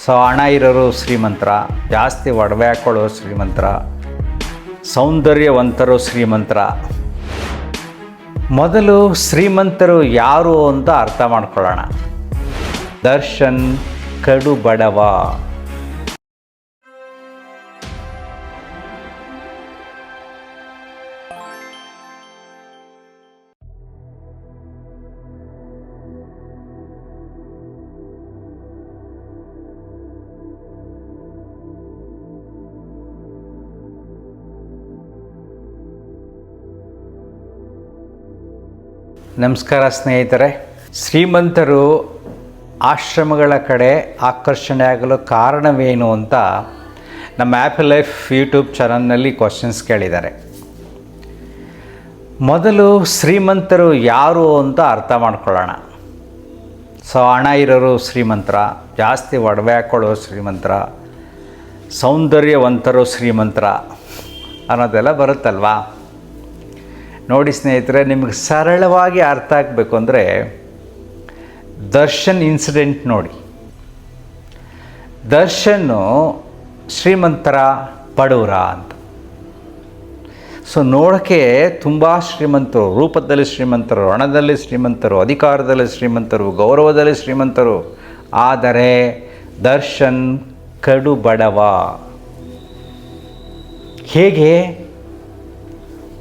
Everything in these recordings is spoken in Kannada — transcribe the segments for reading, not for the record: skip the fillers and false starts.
ಸೊ ಹಣ ಇರೋರು ಶ್ರೀಮಂತರ, ಜಾಸ್ತಿ ಒಡವೆ ಹಾಕ್ಕೊಳ್ಳೋರು ಶ್ರೀಮಂತರ, ಸೌಂದರ್ಯವಂತರು ಶ್ರೀಮಂತರ. ಮೊದಲು ಶ್ರೀಮಂತರು ಯಾರು ಅಂತ ಅರ್ಥ ಮಾಡ್ಕೊಳ್ಳೋಣ. ದರ್ಶನ್ ಕಡು ಬಡವ. ನಮಸ್ಕಾರ ಸ್ನೇಹಿತರೆ. ಶ್ರೀಮಂತರು ಆಶ್ರಮಗಳ ಕಡೆ ಆಕರ್ಷಣೆ ಆಗಲು ಕಾರಣವೇನು ಅಂತ ನಮ್ಮ ಹ್ಯಾಪಿ ಲೈಫ್ ಯೂಟ್ಯೂಬ್ ಚಾನಲ್ನಲ್ಲಿ ಕ್ವಶನ್ಸ್ ಕೇಳಿದ್ದಾರೆ. ಮೊದಲು ಶ್ರೀಮಂತರು ಯಾರು ಅಂತ ಅರ್ಥ ಮಾಡ್ಕೊಳ್ಳೋಣ. ಸೊ ಹಣ ಇರೋರು ಶ್ರೀಮಂತರ, ಜಾಸ್ತಿ ಒಡವೆ ಹಾಕ್ಕೊಳ್ಳೋರು ಶ್ರೀಮಂತರ, ಸೌಂದರ್ಯವಂತರು ಶ್ರೀಮಂತರ ಅನ್ನೋದೆಲ್ಲ ಬರುತ್ತಲ್ವಾ. ನೋಡಿ ಸ್ನೇಹಿತರೆ, ನಿಮಗೆ ಸರಳವಾಗಿ ಅರ್ಥ ಆಗಬೇಕು ಅಂದರೆ ದರ್ಶನ್ ಇನ್ಸಿಡೆಂಟ್ ನೋಡಿ. ದರ್ಶನ್ನು ಶ್ರೀಮಂತರ ಬಡವರ ಅಂತ. ಸೊ ನೋಡೋಕ್ಕೆ ತುಂಬ ಶ್ರೀಮಂತರು, ರೂಪದಲ್ಲಿ ಶ್ರೀಮಂತರು, ಹಣದಲ್ಲಿ ಶ್ರೀಮಂತರು, ಅಧಿಕಾರದಲ್ಲಿ ಶ್ರೀಮಂತರು, ಗೌರವದಲ್ಲಿ ಶ್ರೀಮಂತರು. ಆದರೆ ದರ್ಶನ್ ಕಡು ಬಡವ. ಹೇಗೆ?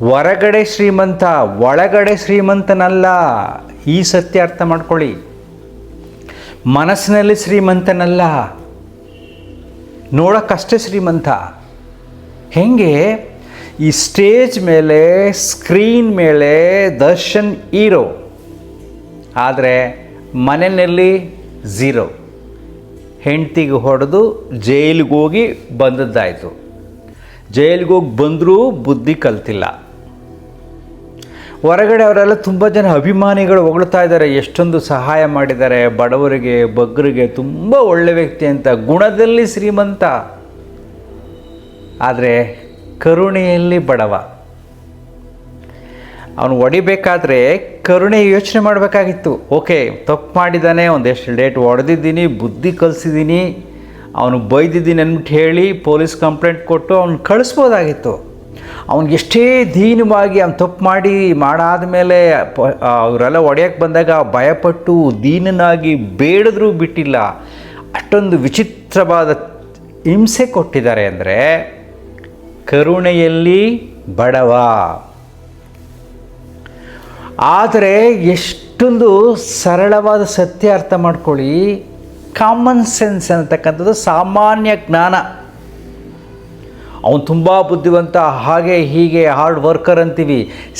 ಹೊರಗಡೆ ಶ್ರೀಮಂತ, ಒಳಗಡೆ ಶ್ರೀಮಂತನಲ್ಲ. ಈ ಸತ್ಯ ಅರ್ಥ ಮಾಡ್ಕೊಳ್ಳಿ. ಮನಸ್ಸಿನಲ್ಲಿ ಶ್ರೀಮಂತನಲ್ಲ, ನೋಡೋಕ್ಕಷ್ಟೇ ಶ್ರೀಮಂತ. ಹೇಗೆ? ಈ ಸ್ಟೇಜ್ ಮೇಲೆ, ಸ್ಕ್ರೀನ್ ಮೇಲೆ ದರ್ಶನ್ ಹೀರೋ, ಆದರೆ ಮನೆಯಲ್ಲಿ ಝೀರೋ. ಹೆಂಡ್ತಿಗೆ ಹೊಡೆದು ಜೈಲಿಗೆ ಹೋಗಿ ಬಂದದ್ದಾಯಿತು. ಜೈಲಿಗೆ ಹೋಗಿ ಬಂದರೂ ಬುದ್ಧಿ ಕಲ್ತಿಲ್ಲ. ಹೊರಗಡೆ ಅವರೆಲ್ಲ ತುಂಬ ಜನ ಅಭಿಮಾನಿಗಳು ಹೊಗಳ್ತಾ ಇದ್ದಾರೆ, ಎಷ್ಟೊಂದು ಸಹಾಯ ಮಾಡಿದ್ದಾರೆ ಬಡವರಿಗೆ, ಬಗ್ಗರಿಗೆ, ತುಂಬ ಒಳ್ಳೆ ವ್ಯಕ್ತಿ ಅಂತ. ಗುಣದಲ್ಲಿ ಶ್ರೀಮಂತ, ಆದರೆ ಕರುಣೆಯಲ್ಲಿ ಬಡವ. ಅವನು ಹೊಡಿಬೇಕಾದ್ರೆ ಕರುಣೆ ಯೋಚನೆ ಮಾಡಬೇಕಾಗಿತ್ತು. ಓಕೆ, ತಪ್ಪು ಮಾಡಿದ್ದಾನೆ, ಒಂದೆಷ್ಟು ಡೇಟ್ ಹೊಡೆದಿದ್ದೀನಿ, ಬುದ್ಧಿ ಕಲಿಸಿದ್ದೀನಿ, ಅವನು ಬೈದಿದ್ದೀನಿ ಅಂದ್ಬಿಟ್ಟು ಹೇಳಿ ಪೊಲೀಸ್ ಕಂಪ್ಲೇಂಟ್ ಕೊಟ್ಟು ಅವ್ನು ಕಳಿಸ್ಬೋದಾಗಿತ್ತು. ಅವ್ನಿಗೆ ಎಷ್ಟೇ ದೀನವಾಗಿ ಅವ್ನು ತಪ್ಪು ಮಾಡಾದ ಮೇಲೆ ಅವರೆಲ್ಲ ಹೊಡೆಯೋಕ್ಕೆ ಬಂದಾಗ ಭಯಪಟ್ಟು ದೀನನಾಗಿ ಬೇಡಿದ್ರೂ ಬಿಟ್ಟಿಲ್ಲ. ಅಷ್ಟೊಂದು ವಿಚಿತ್ರವಾದ ಹಿಂಸೆ ಕೊಟ್ಟಿದ್ದಾರೆ ಅಂದರೆ ಕರುಣೆಯಲ್ಲಿ ಬಡವ. ಆದರೆ ಎಷ್ಟೊಂದು ಸರಳವಾದ ಸತ್ಯ ಅರ್ಥ ಮಾಡ್ಕೊಳ್ಳಿ. ಕಾಮನ್ ಸೆನ್ಸ್ ಅನ್ನತಕ್ಕಂಥದ್ದು ಸಾಮಾನ್ಯ ಜ್ಞಾನ. ಅವನು ತುಂಬ ಬುದ್ಧಿವಂತ, ಹಾಗೆ ಹೀಗೆ ಹಾರ್ಡ್ ವರ್ಕರ್ ಅಂತೀವಿ.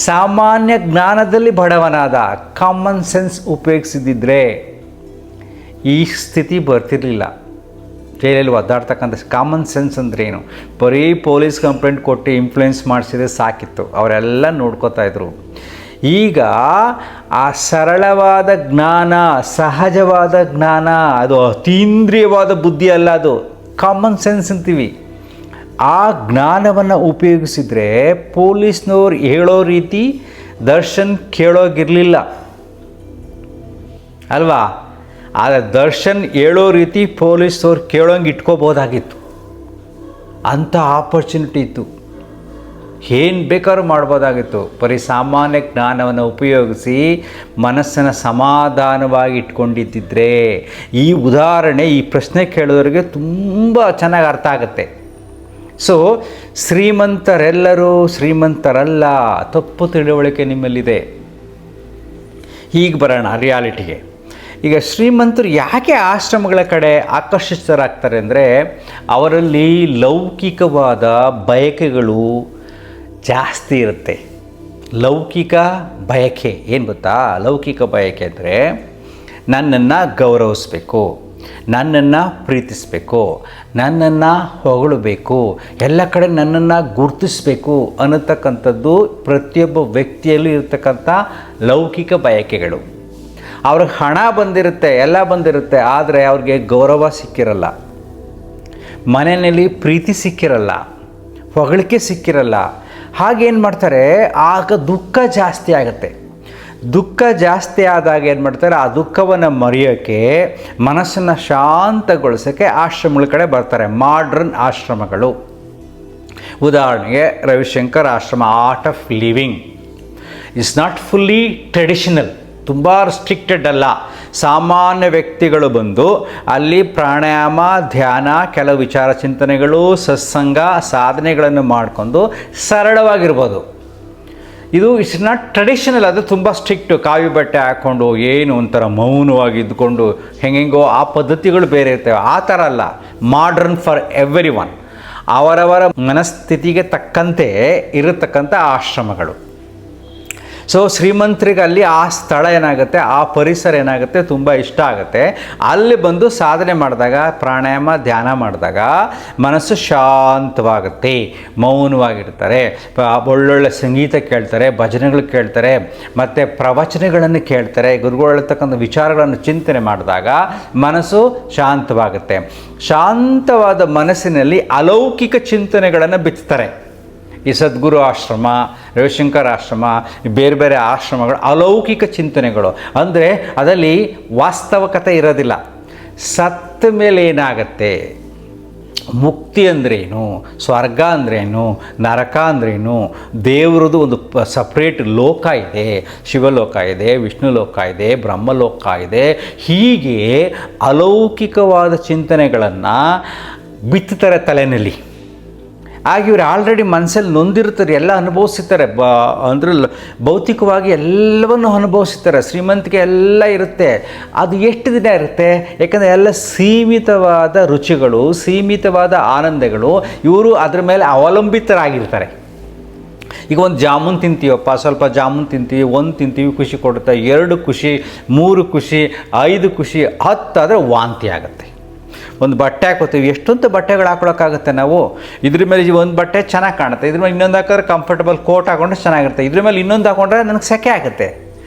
ಸಾಮಾನ್ಯ ಜ್ಞಾನದಲ್ಲಿ ಬಡವನಾದ. ಕಾಮನ್ ಸೆನ್ಸ್ ಉಪಯೋಗಿಸಿದ್ದಿದ್ರೆ ಈ ಸ್ಥಿತಿ ಬರ್ತಿರಲಿಲ್ಲ. ಜೈಲಲ್ಲಿ ಒದ್ದಾಡ್ತಕ್ಕಂಥ ಕಾಮನ್ ಸೆನ್ಸ್ ಅಂದ್ರೆ ಏನು? ಬರೀ ಪೊಲೀಸ್ ಕಂಪ್ಲೇಂಟ್ ಕೊಟ್ಟು ಇನ್ಫ್ಲೂಯೆನ್ಸ್ ಮಾಡಿಸಿದ್ರೆ ಸಾಕಿತ್ತು, ಅವರೆಲ್ಲ ನೋಡ್ಕೋತಾಯಿದ್ರು. ಈಗ ಆ ಸರಳವಾದ ಜ್ಞಾನ, ಸಹಜವಾದ ಜ್ಞಾನ, ಅದು ಅತೀಂದ್ರಿಯವಾದ ಬುದ್ಧಿ ಅಲ್ಲ, ಅದು ಕಾಮನ್ ಸೆನ್ಸ್ ಅಂತೀವಿ. ಆ ಜ್ಞಾನವನ್ನು ಉಪಯೋಗಿಸಿದರೆ ಪೊಲೀಸ್ನವ್ರು ಹೇಳೋ ರೀತಿ ದರ್ಶನ್ ಕೇಳೋಗಿರಲಿಲ್ಲ ಅಲ್ವಾ. ಆದರೆ ದರ್ಶನ್ ಹೇಳೋ ರೀತಿ ಪೊಲೀಸ್ನವ್ರು ಕೇಳೋಂಗೆ ಇಟ್ಕೋಬೋದಾಗಿತ್ತು. ಅಂಥ ಆಪರ್ಚುನಿಟಿ ಇತ್ತು, ಏನು ಬೇಕಾದ್ರೂ ಮಾಡ್ಬೋದಾಗಿತ್ತು. ಬರೀ ಸಾಮಾನ್ಯ ಜ್ಞಾನವನ್ನು ಉಪಯೋಗಿಸಿ ಮನಸ್ಸನ್ನು ಸಮಾಧಾನವಾಗಿ ಇಟ್ಕೊಂಡಿದ್ದಿದ್ರೆ. ಈ ಉದಾಹರಣೆ, ಈ ಪ್ರಶ್ನೆ ಕೇಳೋರಿಗೆ ತುಂಬ ಚೆನ್ನಾಗಿ ಅರ್ಥ ಆಗುತ್ತೆ. ಸೊ ಶ್ರೀಮಂತರೆಲ್ಲರೂ ಶ್ರೀಮಂತರಲ್ಲ, ತಪ್ಪು ತಿಳುವಳಿಕೆ ನಿಮ್ಮಲ್ಲಿದೆ. ಹೀಗೆ ಬರೋಣ ರಿಯಾಲಿಟಿಗೆ. ಈಗ ಶ್ರೀಮಂತರು ಯಾಕೆ ಆಶ್ರಮಗಳ ಕಡೆ ಆಕರ್ಷಿತರಾಗ್ತಾರೆ ಅಂದರೆ ಅವರಲ್ಲಿ ಲೌಕಿಕವಾದ ಬಯಕೆಗಳು ಜಾಸ್ತಿ ಇರುತ್ತೆ. ಲೌಕಿಕ ಬಯಕೆ ಏನು ಗೊತ್ತಾ? ಲೌಕಿಕ ಬಯಕೆ ಅಂದರೆ ನನ್ನನ್ನು ಗೌರವಿಸಬೇಕು, ನನ್ನನ್ನು ಪ್ರೀತಿಸಬೇಕು, ನನ್ನನ್ನು ಹೊಗಳಬೇಕು, ಎಲ್ಲ ಕಡೆ ನನ್ನನ್ನು ಗುರುತಿಸಬೇಕು ಅನ್ನತಕ್ಕಂಥದ್ದು ಪ್ರತಿಯೊಬ್ಬ ವ್ಯಕ್ತಿಯಲ್ಲೂ ಇರತಕ್ಕಂಥ ಲೌಕಿಕ ಬಯಕೆಗಳು. ಅವ್ರಿಗೆ ಹಣ ಬಂದಿರುತ್ತೆ, ಎಲ್ಲ ಬಂದಿರುತ್ತೆ, ಆದರೆ ಅವ್ರಿಗೆ ಗೌರವ ಸಿಕ್ಕಿರಲ್ಲ, ಮನೆಯಲ್ಲಿ ಪ್ರೀತಿ ಸಿಕ್ಕಿರಲ್ಲ, ಹೊಗಳಿಕೆ ಸಿಕ್ಕಿರಲ್ಲ. ಹಾಗೇನು ಮಾಡ್ತಾರೆ, ಆಗ ದುಃಖ ಜಾಸ್ತಿ ಆಗುತ್ತೆ. ದುಃಖ ಜಾಸ್ತಿ ಆದಾಗ ಏನು ಮಾಡ್ತಾರೆ, ಆ ದುಃಖವನ್ನು ಮರೆಯೋಕ್ಕೆ, ಮನಸ್ಸನ್ನು ಶಾಂತಗೊಳಿಸೋಕ್ಕೆ ಆಶ್ರಮಗಳ ಕಡೆ ಬರ್ತಾರೆ, ಮಾಡ್ರನ್ ಆಶ್ರಮಗಳು. ಉದಾಹರಣೆಗೆ ರವಿಶಂಕರ್ ಆಶ್ರಮ, art of living. It's not fully traditional, ತುಂಬ ರಿಸ್ಟ್ರಿಕ್ಟೆಡ್ ಅಲ್ಲ. ಸಾಮಾನ್ಯ ವ್ಯಕ್ತಿಗಳು ಬಂದು ಅಲ್ಲಿ ಪ್ರಾಣಾಯಾಮ, ಧ್ಯಾನ, ಕೆಲವು ವಿಚಾರ ಚಿಂತನೆಗಳು, ಸತ್ಸಂಗ, ಸಾಧನೆಗಳನ್ನು ಮಾಡಿಕೊಂಡು ಸರಳವಾಗಿರ್ಬೋದು. ಇದು ಇಟ್ಸ್ ನಾಟ್ ಟ್ರೆಡಿಷನಲ್, ಅದು ತುಂಬ ಸ್ಟ್ರಿಕ್ಟು, ಕಾವಿ ಬಟ್ಟೆ ಹಾಕ್ಕೊಂಡು ಏನು ಒಂಥರ ಮೌನವಾಗಿ ಇದ್ದುಕೊಂಡು ಹೆಂಗೆಂಗೋ ಆ ಪದ್ಧತಿಗಳು ಬೇರೆ ಇರ್ತವೆ. ಆ ಥರ ಅಲ್ಲ, ಮಾಡ್ರನ್ ಫಾರ್ ಎವ್ರಿ ಒನ್, ಅವರವರ ಮನಸ್ಥಿತಿಗೆ ತಕ್ಕಂತೆ ಇರತಕ್ಕಂಥ ಆಶ್ರಮಗಳು. ಸೊ ಶ್ರೀಮಂತರಿಗೆ ಅಲ್ಲಿ ಆ ಸ್ಥಳ ಏನಾಗುತ್ತೆ, ಆ ಪರಿಸರ ಏನಾಗುತ್ತೆ, ತುಂಬ ಇಷ್ಟ ಆಗುತ್ತೆ. ಅಲ್ಲಿ ಬಂದು ಸಾಧನೆ ಮಾಡಿದಾಗ, ಪ್ರಾಣಾಯಾಮ, ಧ್ಯಾನ ಮಾಡಿದಾಗ ಮನಸ್ಸು ಶಾಂತವಾಗುತ್ತೆ, ಮೌನವಾಗಿರ್ತಾರೆ, ಒಳ್ಳೊಳ್ಳೆ ಸಂಗೀತ ಕೇಳ್ತಾರೆ, ಭಜನೆಗಳು ಕೇಳ್ತಾರೆ, ಮತ್ತು ಪ್ರವಚನಗಳನ್ನು ಕೇಳ್ತಾರೆ, ಗುರುಗಳು ಹೇಳ್ತಕ್ಕಂಥ ವಿಚಾರಗಳನ್ನು ಚಿಂತನೆ ಮಾಡಿದಾಗ ಮನಸ್ಸು ಶಾಂತವಾಗುತ್ತೆ. ಶಾಂತವಾದ ಮನಸ್ಸಿನಲ್ಲಿ ಅಲೌಕಿಕ ಚಿಂತನೆಗಳನ್ನು ಬಿತ್ತಾರೆ. ಈ ಸದ್ಗುರು ಆಶ್ರಮ, ರವಿಶಂಕರ್ ಆಶ್ರಮ, ಬೇರೆ ಬೇರೆ ಆಶ್ರಮಗಳು ಅಲೌಕಿಕ ಚಿಂತನೆಗಳು. ಅಂದರೆ ಅದರಲ್ಲಿ ವಾಸ್ತವಿಕತೆ ಇರೋದಿಲ್ಲ. ಸತ್ತ ಮೇಲೆ ಏನಾಗತ್ತೆ, ಮುಕ್ತಿ ಅಂದ್ರೇನು, ಸ್ವರ್ಗ ಅಂದ್ರೇನು, ನರಕ ಅಂದ್ರೇನು, ದೇವರದು ಒಂದು ಸಪ್ರೇಟ್ ಲೋಕ ಇದೆ, ಶಿವಲೋಕ ಇದೆ, ವಿಷ್ಣು ಲೋಕ ಇದೆ, ಬ್ರಹ್ಮಲೋಕ ಇದೆ, ಹೀಗೆ ಅಲೌಕಿಕವಾದ ಚಿಂತನೆಗಳನ್ನು ಬಿತ್ತುತ್ತಾರೆ ತಲೆಯಲ್ಲಿ. ಆಗ ಇವರು ಆಲ್ರೆಡಿ ಮನಸ್ಸಲ್ಲಿ ನೊಂದಿರ್ತಾರೆ, ಎಲ್ಲ ಅನುಭವಿಸ್ತಾರೆ, ಅಂದರೆ ಭೌತಿಕವಾಗಿ ಎಲ್ಲವನ್ನು ಅನುಭವಿಸ್ತಾರೆ, ಶ್ರೀಮಂತಿಕೆ ಎಲ್ಲ ಇರುತ್ತೆ. ಅದು ಎಷ್ಟು ದಿನ ಇರುತ್ತೆ, ಯಾಕಂದರೆ ಎಲ್ಲ ಸೀಮಿತವಾದ ರುಚಿಗಳು, ಸೀಮಿತವಾದ ಆನಂದಗಳು, ಇವರು ಅದ್ರ ಮೇಲೆ ಅವಲಂಬಿತರಾಗಿರ್ತಾರೆ. ಈಗ ಒಂದು ಜಾಮೂನ್ ತಿಂತೀವಪ್ಪ, ಸ್ವಲ್ಪ ಜಾಮೂನ್ ತಿಂತೀವಿ, ಒಂದು ತಿಂತೀವಿ, ಖುಷಿ ಕೊಡುತ್ತೆ, 2 ಖುಷಿ, 3 ಖುಷಿ, 5 ಖುಷಿ, 10 ಆದರೆ ವಾಂತಿ ಆಗುತ್ತೆ. ಒಂದು ಬಟ್ಟೆ ಹಾಕೋತೀವಿ, ಎಷ್ಟೊಂದು ಬಟ್ಟೆಗಳು ಹಾಕೊಳಕ್ಕಾಗುತ್ತೆ ನಾವು. ಇದ್ರ ಮೇಲೆ ಒಂದು ಬಟ್ಟೆ ಚೆನ್ನಾಗಿ ಕಾಣುತ್ತೆ, ಇದ್ರ ಮೇಲೆ ಇನ್ನೊಂದು ಹಾಕಿದ್ರೆ ಕಂಫರ್ಟಬಲ್ ಕೋಟ್ ಹಾಕೊಂಡ್ರೆ ಚೆನ್ನಾಗಿರುತ್ತೆ, ಇದ್ರ ಮೇಲೆ ಇನ್ನೊಂದು ಹಾಕೊಂಡ್ರೆ ನನಗೆ ಸೆಕೆ ಆಗುತ್ತೆ.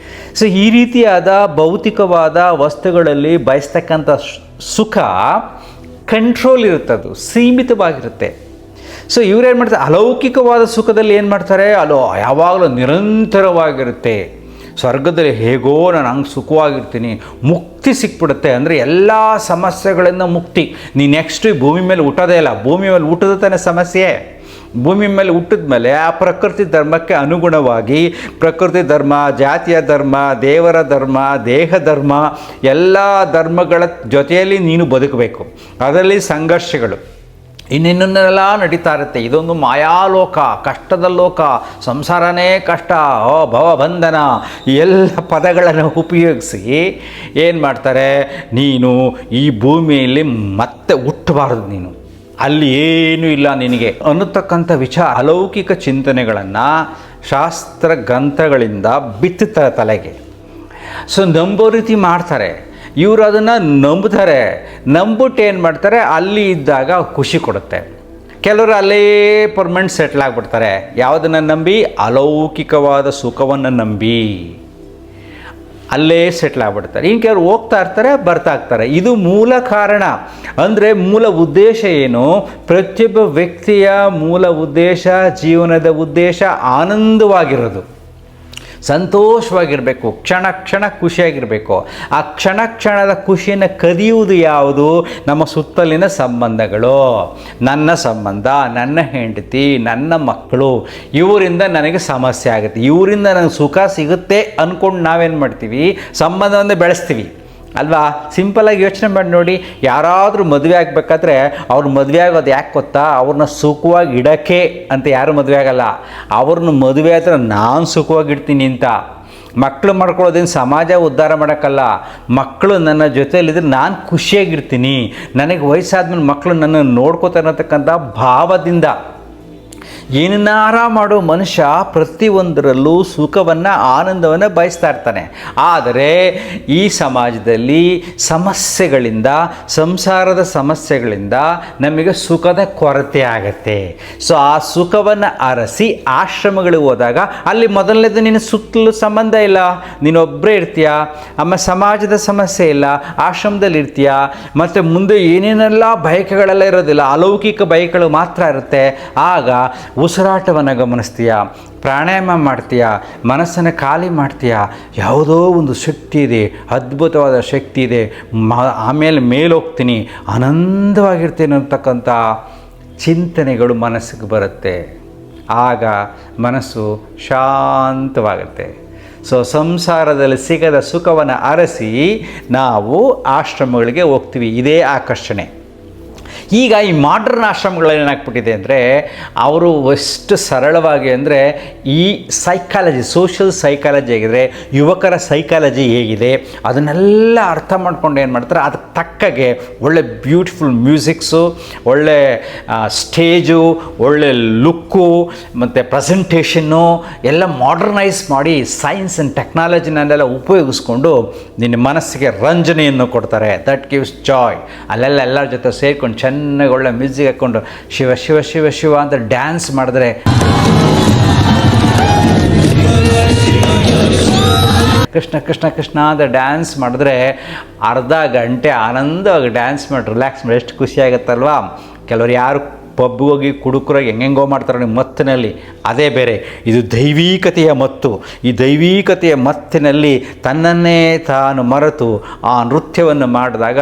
ಸೊ ಈ ರೀತಿಯಾದ ಭೌತಿಕವಾದ ವಸ್ತುಗಳಲ್ಲಿ ಬಯಸ್ತಕ್ಕಂಥ ಸುಖ ಕಂಟ್ರೋಲ್ ಇರುತ್ತದು, ಸೀಮಿತವಾಗಿರುತ್ತೆ. ಸೊ ಇವ್ರೇನು ಮಾಡ್ತಾರೆ, ಅಲೌಕಿಕವಾದ ಸುಖದಲ್ಲಿ ಏನು ಮಾಡ್ತಾರೆ, ಅದು ಯಾವಾಗಲೂ ನಿರಂತರವಾಗಿರುತ್ತೆ. ಸ್ವರ್ಗದಲ್ಲಿ ಹೇಗೋ ನಾನು ಹಂಗೆ ಸುಖವಾಗಿರ್ತೀನಿ, ಮುಕ್ತಿ ಸಿಕ್ಬಿಡುತ್ತೆ. ಅಂದರೆ ಎಲ್ಲ ಸಮಸ್ಯೆಗಳಿಂದ ಮುಕ್ತಿ. ನೀ ನೆಕ್ಸ್ಟ್ ಭೂಮಿ ಮೇಲೆ ಹುಟ್ಟೋದೇ ಇಲ್ಲ, ಭೂಮಿ ಮೇಲೆ ಹುಟ್ಟೋದು ತಾನೇ ಸಮಸ್ಯೆ. ಭೂಮಿ ಮೇಲೆ ಹುಟ್ಟಿದ ಮೇಲೆ ಆ ಪ್ರಕೃತಿ ಧರ್ಮಕ್ಕೆ ಅನುಗುಣವಾಗಿ, ಪ್ರಕೃತಿ ಧರ್ಮ, ಜಾತಿಯ ಧರ್ಮ, ದೇವರ ಧರ್ಮ, ದೇಹ ಧರ್ಮ, ಎಲ್ಲ ಧರ್ಮಗಳ ಜೊತೆಯಲ್ಲಿ ನೀನು ಬದುಕಬೇಕು. ಅದರಲ್ಲಿ ಸಂಘರ್ಷಗಳು ಇನ್ನೆಲ್ಲ ನಡೀತಾ ಇರುತ್ತೆ. ಇದೊಂದು ಮಾಯಾಲೋಕ, ಕಷ್ಟದ ಲೋಕ, ಸಂಸಾರನೇ ಕಷ್ಟ, ಭವಬಂಧನ, ಎಲ್ಲ ಪದಗಳನ್ನು ಉಪಯೋಗಿಸಿ ಏನು ಮಾಡ್ತಾರೆ, ನೀನು ಈ ಭೂಮಿಯಲ್ಲಿ ಮತ್ತೆ ಹುಟ್ಟಬಾರದು, ನೀನು ಅಲ್ಲಿ ಏನೂ ಇಲ್ಲ ನಿನಗೆ ಅನ್ನತಕ್ಕಂಥ ವಿಚಾರ, ಅಲೌಕಿಕ ಚಿಂತನೆಗಳನ್ನು ಶಾಸ್ತ್ರ ಗ್ರಂಥಗಳಿಂದ ಬಿತ್ತುತ್ತಾರೆ ತಲೆಗೆ. ಸೊ ನಂಬೋ ರೀತಿ ಮಾಡ್ತಾರೆ. ಇವರು ಅದನ್ನು ನಂಬ್ತಾರೆ, ನಂಬಿಟ್ಟು ಏನು ಮಾಡ್ತಾರೆ, ಅಲ್ಲಿ ಇದ್ದಾಗ ಖುಷಿ ಕೊಡುತ್ತೆ. ಕೆಲವರು ಅಲ್ಲೇ ಪರ್ಮನೆಂಟ್ ಸೆಟ್ಲ್ ಆಗಿಬಿಡ್ತಾರೆ. ಯಾವುದನ್ನು ನಂಬಿ, ಅಲೌಕಿಕವಾದ ಸುಖವನ್ನು ನಂಬಿ ಅಲ್ಲೇ ಸೆಟ್ಲ್ ಆಗಿಬಿಡ್ತಾರೆ. ಇನ್ನು ಕೆಲವರು ಹೋಗ್ತಾ ಇರ್ತಾರೆ, ಬರ್ತಾ ಇರ್ತಾರೆ. ಇದು ಮೂಲ ಕಾರಣ. ಅಂದರೆ ಮೂಲ ಉದ್ದೇಶ ಏನು, ಪ್ರತಿಯೊಬ್ಬ ವ್ಯಕ್ತಿಯ ಮೂಲ ಉದ್ದೇಶ, ಜೀವನದ ಉದ್ದೇಶ ಆನಂದವಾಗಿರೋದು, ಸಂತೋಷವಾಗಿರಬೇಕು, ಕ್ಷಣ ಕ್ಷಣ ಖುಷಿಯಾಗಿರಬೇಕು. ಆ ಕ್ಷಣ ಕ್ಷಣದ ಖುಷಿಯನ್ನು ಕದಿಯುವುದು ಯಾವುದು, ನಮ್ಮ ಸುತ್ತಲಿನ ಸಂಬಂಧಗಳು, ನನ್ನ ಸಂಬಂಧ, ನನ್ನ ಹೆಂಡತಿ, ನನ್ನ ಮಕ್ಕಳು, ಇವರಿಂದ ನನಗೆ ಸಮಸ್ಯೆ ಆಗುತ್ತೆ, ಇವರಿಂದ ನನಗೆ ಸುಖ ಸಿಗುತ್ತೆ ಅಂದ್ಕೊಂಡು ನಾವೇನು ಮಾಡ್ತೀವಿ, ಸಂಬಂಧವನ್ನು ಬೆಳೆಸ್ತೀವಿ ಅಲ್ವಾ. ಸಿಂಪಲಾಗಿ ಯೋಚನೆ ಮಾಡಿ ನೋಡಿ, ಯಾರಾದರೂ ಮದುವೆ ಆಗಬೇಕಾದ್ರೆ ಅವ್ರು ಮದುವೆ ಆಗೋದು ಯಾಕೆ ಗೊತ್ತಾ, ಅವ್ರನ್ನ ಸುಖವಾಗಿ ಇಡೋಕ್ಕೆ ಅಂತ ಯಾರು ಮದುವೆ ಆಗಲ್ಲ. ಅವ್ರನ್ನ ಮದುವೆ ಆದರೆ ನಾನು ಸುಖವಾಗಿಡ್ತೀನಿ ಅಂತ. ಮಕ್ಕಳು ಮಾಡ್ಕೊಳ್ಳೋದೇನು ಸಮಾಜ ಉದ್ಧಾರ ಮಾಡೋಕ್ಕಲ್ಲ. ಮಕ್ಕಳು ನನ್ನ ಜೊತೆಯಲ್ಲಿದ್ದರೆ ನಾನು ಖುಷಿಯಾಗಿರ್ತೀನಿ, ನನಗೆ ವಯಸ್ಸಾದ್ಮೇಲೆ ಮಕ್ಕಳು ನನ್ನನ್ನು ನೋಡ್ಕೋತಾರೆ ಅನ್ನತಕ್ಕಂಥ ಭಾವದಿಂದ ಏನನ್ನಾರ ಮಾಡೋ ಮನುಷ್ಯ ಪ್ರತಿಯೊಂದರಲ್ಲೂ ಸುಖವನ್ನು, ಆನಂದವನ್ನು ಬಯಸ್ತಾ ಇರ್ತಾನೆ. ಆದರೆ ಈ ಸಮಾಜದಲ್ಲಿ ಸಮಸ್ಯೆಗಳಿಂದ, ಸಂಸಾರದ ಸಮಸ್ಯೆಗಳಿಂದ ನಮಗೆ ಸುಖದ ಕೊರತೆ ಆಗತ್ತೆ. ಸೊ ಆ ಸುಖವನ್ನು ಅರಸಿ ಆಶ್ರಮಗಳಿಗೆ ಹೋದಾಗ ಅಲ್ಲಿ ಮೊದಲನೇದು ನಿನ್ನ ಸುತ್ತಲೂ ಸಂಬಂಧ ಇಲ್ಲ, ನೀನೊಬ್ಬರೇ ಇರ್ತೀಯ. ಆಮೇಲೆ ಸಮಾಜದ ಸಮಸ್ಯೆ ಇಲ್ಲ, ಆಶ್ರಮದಲ್ಲಿ ಇರ್ತೀಯ. ಮತ್ತು ಮುಂದೆ ಏನೇನೆಲ್ಲ ಬಯಕೆಗಳೆಲ್ಲ ಇರೋದಿಲ್ಲ, ಅಲೌಕಿಕ ಬಯಕೆಗಳು ಮಾತ್ರ ಇರುತ್ತೆ. ಆಗ ಉಸಿರಾಟವನ್ನು ಗಮನಿಸ್ತೀಯಾ, ಪ್ರಾಣಾಯಾಮ ಮಾಡ್ತೀಯಾ, ಮನಸ್ಸನ್ನು ಖಾಲಿ ಮಾಡ್ತೀಯಾ, ಯಾವುದೋ ಒಂದು ಶಕ್ತಿ ಇದೆ, ಅದ್ಭುತವಾದ ಶಕ್ತಿ ಇದೆ, ಆಮೇಲೆ ಮೇಲೋಗ್ತೀನಿ, ಆನಂದವಾಗಿರ್ತೀನಿ ಅಂತಕ್ಕಂಥ ಚಿಂತನೆಗಳು ಮನಸ್ಸಿಗೆ ಬರುತ್ತೆ. ಆಗ ಮನಸ್ಸು ಶಾಂತವಾಗುತ್ತೆ. ಸೊ ಸಂಸಾರದಲ್ಲಿ ಸಿಗದ ಸುಖವನ್ನು ಅರಸಿ ನಾವು ಆಶ್ರಮಗಳಿಗೆ ಹೋಗ್ತೀವಿ. ಇದೇ ಆಕರ್ಷಣೆ. ಈಗ ಈ ಮಾಡ್ರನ್ ಆಶ್ರಮಗಳೇನಾಗ್ಬಿಟ್ಟಿದೆ ಅಂದರೆ ಅವರು ಎಷ್ಟು ಸರಳವಾಗಿ ಅಂದರೆ ಈ ಸೈಕಾಲಜಿ, ಸೋಷಿಯಲ್ ಸೈಕಾಲಜಿ ಹೇಗಿದೆ, ಯುವಕರ ಸೈಕಾಲಜಿ ಹೇಗಿದೆ ಅದನ್ನೆಲ್ಲ ಅರ್ಥ ಮಾಡ್ಕೊಂಡು ಏನು ಮಾಡ್ತಾರೆ, ಅದಕ್ಕೆ ತಕ್ಕಗೆ ಒಳ್ಳೆ ಬ್ಯೂಟಿಫುಲ್ ಮ್ಯೂಸಿಕ್ಸು, ಒಳ್ಳೆ ಸ್ಟೇಜು, ಒಳ್ಳೆ ಲುಕ್ಕು ಮತ್ತು ಪ್ರೆಸೆಂಟೇಷನ್ನು ಎಲ್ಲ ಮಾಡರ್ನೈಸ್ ಮಾಡಿ ಸೈನ್ಸ್ ಆ್ಯಂಡ್ ಟೆಕ್ನಾಲಜಿನಲ್ಲೆಲ್ಲ ಉಪಯೋಗಿಸ್ಕೊಂಡು ನಿನ್ನ ಮನಸ್ಸಿಗೆ ರಂಜನೆಯನ್ನು ಕೊಡ್ತಾರೆ. That gives Joy. ಅಲ್ಲೆಲ್ಲ ಎಲ್ಲರ ಜೊತೆ ಸೇರ್ಕೊಂಡು ಚೆನ್ನಾಗಿ ಒಳ್ಳೆ ಮ್ಯೂಸಿಕ್ ಹಾಕ್ಕೊಂಡು ಶಿವ ಶಿವ ಶಿವ ಶಿವ ಅಂತ ಡ್ಯಾನ್ಸ್ ಮಾಡಿದ್ರೆ, ಕೃಷ್ಣ ಕೃಷ್ಣ ಕೃಷ್ಣ ಅಂತ ಡ್ಯಾನ್ಸ್ ಮಾಡಿದ್ರೆ ಅರ್ಧ ಗಂಟೆ ಆನಂದವಾಗಿ ಡ್ಯಾನ್ಸ್ ಮಾಡಿ ರಿಲ್ಯಾಕ್ಸ್ ಮಾಡಿ ಎಷ್ಟು ಖುಷಿಯಾಗುತ್ತಲ್ವಾ. ಕೆಲವರು ಯಾರು ಪಬ್ಗೆ ಹೋಗಿ ಕುಡುಕರಾಗಿ ಹೆಂಗೆಂಗೋ ಮಾಡ್ತಾರೆ ನಿಮ್ಮ ಮತ್ತಿನಲ್ಲಿ, ಅದೇ ಬೇರೆ. ಇದು ದೈವೀಕತೆಯ ಮತ್ತು. ಈ ದೈವೀಕತೆಯ ಮತ್ತಿನಲ್ಲಿ ತನ್ನನ್ನೇ ತಾನು ಮರೆತು ಆ ನೃತ್ಯವನ್ನು ಮಾಡಿದಾಗ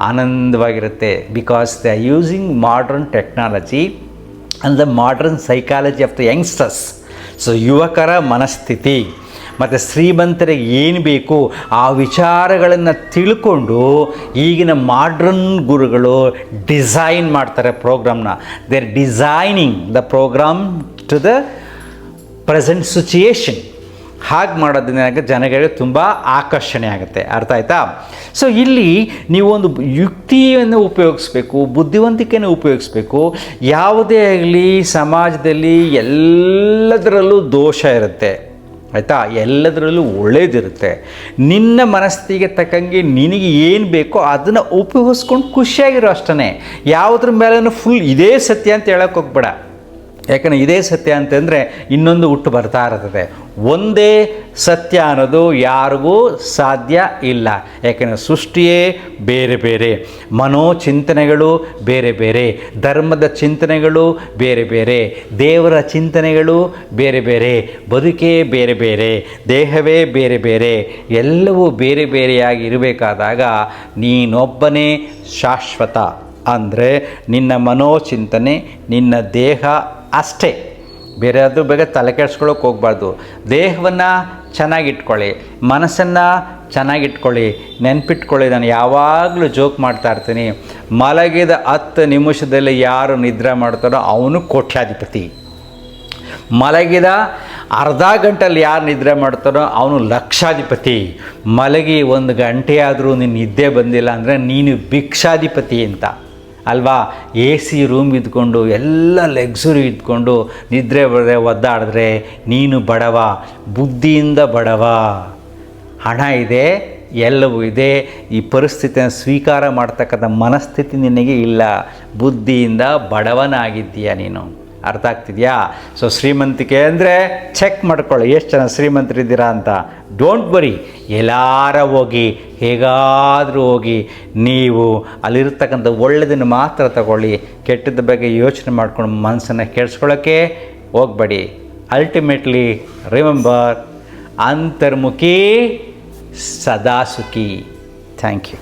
ಆನಂದವಾಗಿರುತ್ತೆ. Because they are using modern technology and the modern psychology of the youngsters. So ಯುವಕರ ಮನಸ್ಥಿತಿ ಮತ್ತು ಶ್ರೀಮಂತರಿಗೆ ಏನು ಬೇಕು ಆ ವಿಚಾರಗಳನ್ನು ತಿಳ್ಕೊಂಡು ಈಗಿನ ಮಾಡ್ರನ್ ಗುರುಗಳು ಡಿಸೈನ್ ಮಾಡ್ತಾರೆ ಪ್ರೋಗ್ರಾಮ್ನ. They are designing the program to the present situation. ಹಾಗೆ ಮಾಡೋದ್ರಿಂದ ಜನಗಳಿಗೆ ತುಂಬ ಆಕರ್ಷಣೆ ಆಗುತ್ತೆ. ಅರ್ಥ ಆಯ್ತಾ? ಸೊ ಇಲ್ಲಿ ನೀವೊಂದು ಯುಕ್ತಿಯನ್ನು ಉಪಯೋಗಿಸ್ಬೇಕು, ಬುದ್ಧಿವಂತಿಕೆಯನ್ನು ಉಪಯೋಗಿಸ್ಬೇಕು. ಯಾವುದೇ ಆಗಲಿ ಸಮಾಜದಲ್ಲಿ ಎಲ್ಲದರಲ್ಲೂ ದೋಷ ಇರುತ್ತೆ, ಆಯಿತಾ? ಎಲ್ಲದರಲ್ಲೂ ಒಳ್ಳೇದಿರುತ್ತೆ. ನಿನ್ನ ಮನಸ್ಥಿತಿಗೆ ತಕ್ಕಂಗೆ ನಿನಗೆ ಏನು ಬೇಕೋ ಅದನ್ನು ಉಪಯೋಗಿಸ್ಕೊಂಡು ಖುಷಿಯಾಗಿರೋ ಅಷ್ಟೇ. ಯಾವುದ್ರ ಮೇಲೂ ಫುಲ್ ಇದೇ ಸತ್ಯ ಅಂತ ಹೇಳೋಕ್ಕೆ ಹೋಗ್ಬೇಡ. ಯಾಕಂದರೆ ಇದೇ ಸತ್ಯ ಅಂತಂದರೆ ಇನ್ನೊಂದು ಹುಟ್ಟು ಬರ್ತಾ ಇರ್ತದೆ. ಒಂದೇ ಸತ್ಯ ಅನ್ನೋದು ಯಾರಿಗೂ ಸಾಧ್ಯ ಇಲ್ಲ. ಯಾಕೆಂದರೆ ಸೃಷ್ಟಿಯೇ ಬೇರೆ ಬೇರೆ, ಮನೋಚಿಂತನೆಗಳು ಬೇರೆ ಬೇರೆ, ಧರ್ಮದ ಚಿಂತನೆಗಳು ಬೇರೆ ಬೇರೆ, ದೇವರ ಚಿಂತನೆಗಳು ಬೇರೆ ಬೇರೆ, ಬದುಕೇ ಬೇರೆ ಬೇರೆ, ದೇಹವೇ ಬೇರೆ ಬೇರೆ, ಎಲ್ಲವೂ ಬೇರೆ ಬೇರೆಯಾಗಿ ಇರಬೇಕಾದಾಗ ನೀನೊಬ್ಬನೇ ಶಾಶ್ವತ. ಅಂದರೆ ನಿನ್ನ ಮನೋಚಿಂತನೆ, ನಿನ್ನ ದೇಹ ಅಷ್ಟೇ, ಬೇರೆ ಅದು ಬೇಗ ತಲೆ ಕೆಡಿಸ್ಕೊಳ್ಳೋಕೆ ಹೋಗಬಾರ್ದು. ದೇಹವನ್ನು ಚೆನ್ನಾಗಿಟ್ಕೊಳ್ಳಿ, ಮನಸ್ಸನ್ನು ಚೆನ್ನಾಗಿಟ್ಕೊಳ್ಳಿ. ನೆನ್ಪಿಟ್ಕೊಳ್ಳಿ, ನಾನು ಯಾವಾಗಲೂ ಜೋಕ್ ಮಾಡ್ತಾ ಇರ್ತೀನಿ, ಮಲಗಿದ 10 ನಿಮಿಷದಲ್ಲಿ ಯಾರು ನಿದ್ರೆ ಮಾಡ್ತಾರೋ ಅವನು ಕೋಟ್ಯಾಧಿಪತಿ. ಮಲಗಿದ ಅರ್ಧ ಗಂಟೆಯಲ್ಲಿ ಯಾರು ನಿದ್ರೆ ಮಾಡ್ತಾರೋ ಅವನು ಲಕ್ಷಾಧಿಪತಿ. ಮಲಗಿ 1 ಗಂಟೆ ಆದರೂ ನಿನ್ನ ನಿದ್ದೆ ಬಂದಿಲ್ಲ ಅಂದರೆ ನೀನು ಭಿಕ್ಷಾಧಿಪತಿ ಅಂತ ಅಲ್ವಾ? ಎ ಸಿ ರೂಮ್ ಇದ್ಕೊಂಡು ಎಲ್ಲ ಲಕ್ಸುರಿ ಇದ್ಕೊಂಡು ನಿದ್ರೆ ಬರದೆ ಒದ್ದಾಡಿದ್ರೆ ನೀನು ಬಡವ, ಬುದ್ಧಿಯಿಂದ ಬಡವ. ಹಣ ಇದೆ, ಎಲ್ಲವೂ ಇದೆ, ಈ ಪರಿಸ್ಥಿತಿಯನ್ನು ಸ್ವೀಕಾರ ಮಾಡ್ತಕ್ಕಂಥ ಮನಸ್ಥಿತಿ ನಿನಗೆ ಇಲ್ಲ. ಬುದ್ಧಿಯಿಂದ ಬಡವನಾಗಿದ್ದೀಯ ನೀನು. ಅರ್ಥ ಆಗ್ತಿದೆಯಾ? ಸೊ ಶ್ರೀಮಂತಿಕೆ ಅಂದರೆ ಚೆಕ್ ಮಾಡ್ಕೊಳ್ಳಿ ಎಷ್ಟು ಜನ ಶ್ರೀಮಂತರಿದ್ದೀರಾ ಅಂತ. ಡೋಂಟ್ ವರಿ, ಎಲ್ಲಾರ ಹೋಗಿ ಹೇಗಾದರೂ ಹೋಗಿ ನೀವು ಅಲ್ಲಿರ್ತಕ್ಕಂಥ ಒಳ್ಳೆಯದನ್ನು ಮಾತ್ರ ತಗೊಳ್ಳಿ. ಕೆಟ್ಟದ ಬಗ್ಗೆ ಯೋಚನೆ ಮಾಡ್ಕೊಂಡು ಮನಸ್ಸನ್ನು ಕೆಡಿಸ್ಕೊಳ್ಳೋಕ್ಕೆ ಹೋಗಬೇಡಿ. ಅಲ್ಟಿಮೇಟ್ಲಿ ರಿಮೆಂಬರ್, ಅಂತರ್ಮುಖಿ ಸದಾ ಸುಖಿ. Thank you.